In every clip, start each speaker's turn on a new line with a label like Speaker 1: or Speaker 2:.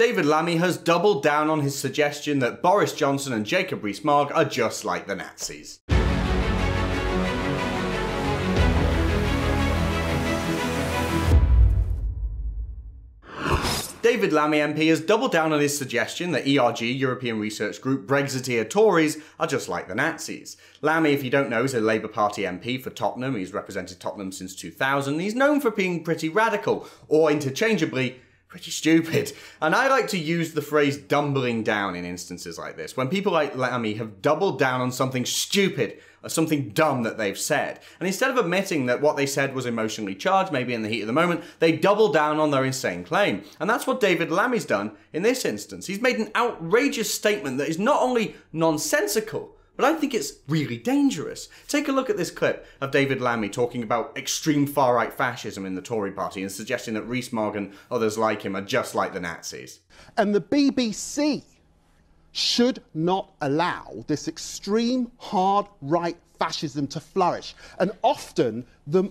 Speaker 1: David Lammy has doubled down on his suggestion that Boris Johnson and Jacob Rees-Mogg are just like the Nazis. David Lammy MP has doubled down on his suggestion that ERG, European Research Group, Brexiteer Tories are just like the Nazis. Lammy, if you don't know, is a Labour Party MP for Tottenham. He's represented Tottenham since 2000. He's known for being pretty radical, or interchangeably, pretty stupid. And I like to use the phrase dumbling down in instances like this, when people like Lammy have doubled down on something stupid or something dumb that they've said. And instead of admitting that what they said was emotionally charged, maybe in the heat of the moment, they double down on their insane claim. And that's what David Lammy's done in this instance. He's made an outrageous statement that is not only nonsensical, but I think it's really dangerous. Take a look at this clip of David Lammy talking about extreme far-right fascism in the Tory party and suggesting that Rees-Mogg and others like him are just like the Nazis.
Speaker 2: And the BBC should not allow this extreme hard right fascism to flourish. And often these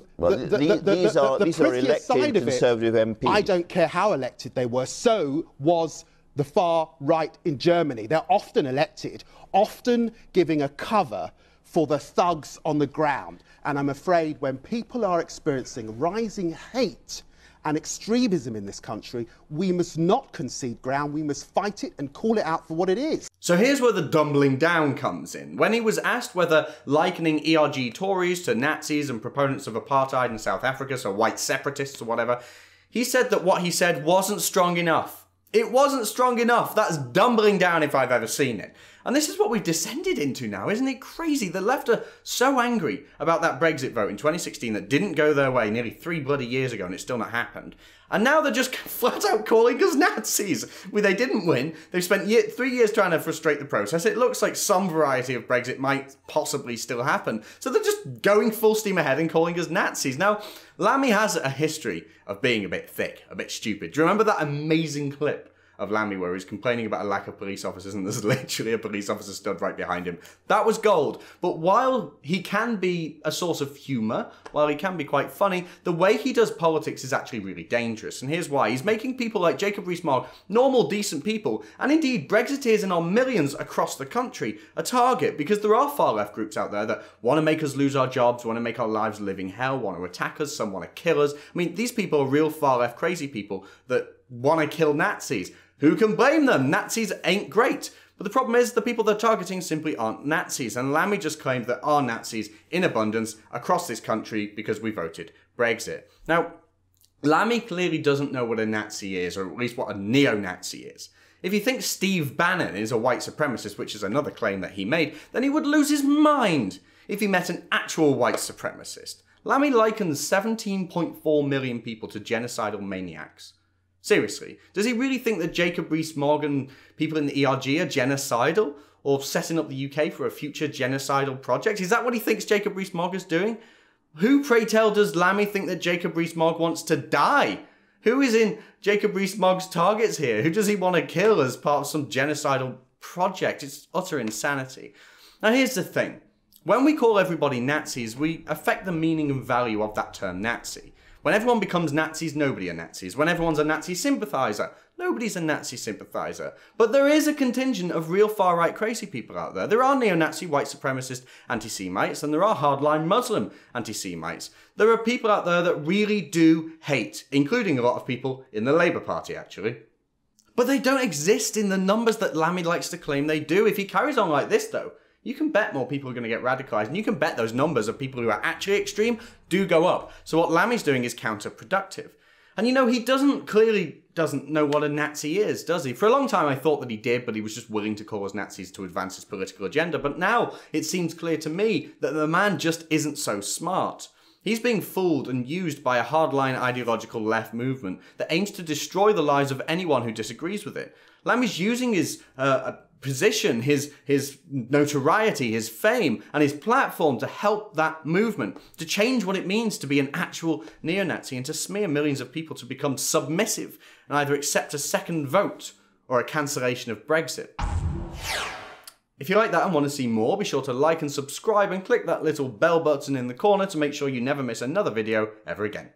Speaker 2: are elected
Speaker 3: side of Conservative MPs.
Speaker 2: I don't care how elected they were. So was the far right in Germany. They're often elected, often giving a cover for the thugs on the ground. And I'm afraid when people are experiencing rising hate and extremism in this country, we must not concede ground. We must fight it and call it out for what it is.
Speaker 1: So here's where the dumbling down comes in. When he was asked whether likening ERG Tories to Nazis and proponents of apartheid in South Africa, so white separatists or whatever, he said that what he said wasn't strong enough. It wasn't strong enough. That's dumbling down if I've ever seen it. And this is what we've descended into now, isn't it crazy? The left are so angry about that Brexit vote in 2016 that didn't go their way nearly 3 bloody years ago and it's still not happened. And now they're just flat out calling us Nazis. They didn't win. They've spent 3 years trying to frustrate the process. It looks like some variety of Brexit might possibly still happen. So they're just going full steam ahead and calling us Nazis. Now, Lammy has a history of being a bit thick, a bit stupid. Do you remember that amazing clip of Lammy where he's complaining about a lack of police officers and there's literally a police officer stood right behind him? That was gold. But while he can be a source of humour, while he can be quite funny, the way he does politics is actually really dangerous. And here's why. He's making people like Jacob Rees-Mogg, normal, decent people, and indeed Brexiteers in our millions across the country, a target, because there are far-left groups out there that want to make us lose our jobs, want to make our lives a living hell, want to attack us, some want to kill us. I mean, these people are real far-left crazy people that want to kill Nazis. Who can blame them? Nazis ain't great. But the problem is the people they're targeting simply aren't Nazis. And Lammy just claimed there are Nazis in abundance across this country because we voted Brexit. Now, Lammy clearly doesn't know what a Nazi is, or at least what a neo-Nazi is. If you think Steve Bannon is a white supremacist, which is another claim that he made, then he would lose his mind if he met an actual white supremacist. Lammy likens 17.4 million people to genocidal maniacs. Seriously, does he really think that Jacob Rees-Mogg and people in the ERG are genocidal? Or setting up the UK for a future genocidal project? Is that what he thinks Jacob Rees-Mogg is doing? Who, pray tell, does Lammy think that Jacob Rees-Mogg wants to die? Who is in Jacob Rees-Mogg's targets here? Who does he want to kill as part of some genocidal project? It's utter insanity. Now here's the thing. When we call everybody Nazis, we affect the meaning and value of that term Nazi. When everyone becomes Nazis, nobody are Nazis. When everyone's a Nazi sympathiser, nobody's a Nazi sympathiser. But there is a contingent of real far-right crazy people out there. There are neo-Nazi white supremacist anti-Semites, and there are hardline Muslim anti-Semites. There are people out there that really do hate, including a lot of people in the Labour Party, actually. But they don't exist in the numbers that Lammy likes to claim they do. If he carries on like this, though, you can bet more people are going to get radicalised, and you can bet those numbers of people who are actually extreme do go up. So what Lammy's doing is counterproductive. And you know, he clearly doesn't know what a Nazi is, does he? For a long time I thought that he did, but he was just willing to call us Nazis to advance his political agenda. But now it seems clear to me that the man just isn't so smart. He's being fooled and used by a hardline ideological left movement that aims to destroy the lives of anyone who disagrees with it. Lammy's using his position, his notoriety, his fame, and his platform to help that movement, to change what it means to be an actual neo-Nazi and to smear millions of people to become submissive and either accept a second vote or a cancellation of Brexit. If you like that and want to see more, be sure to like and subscribe and click that little bell button in the corner to make sure you never miss another video ever again.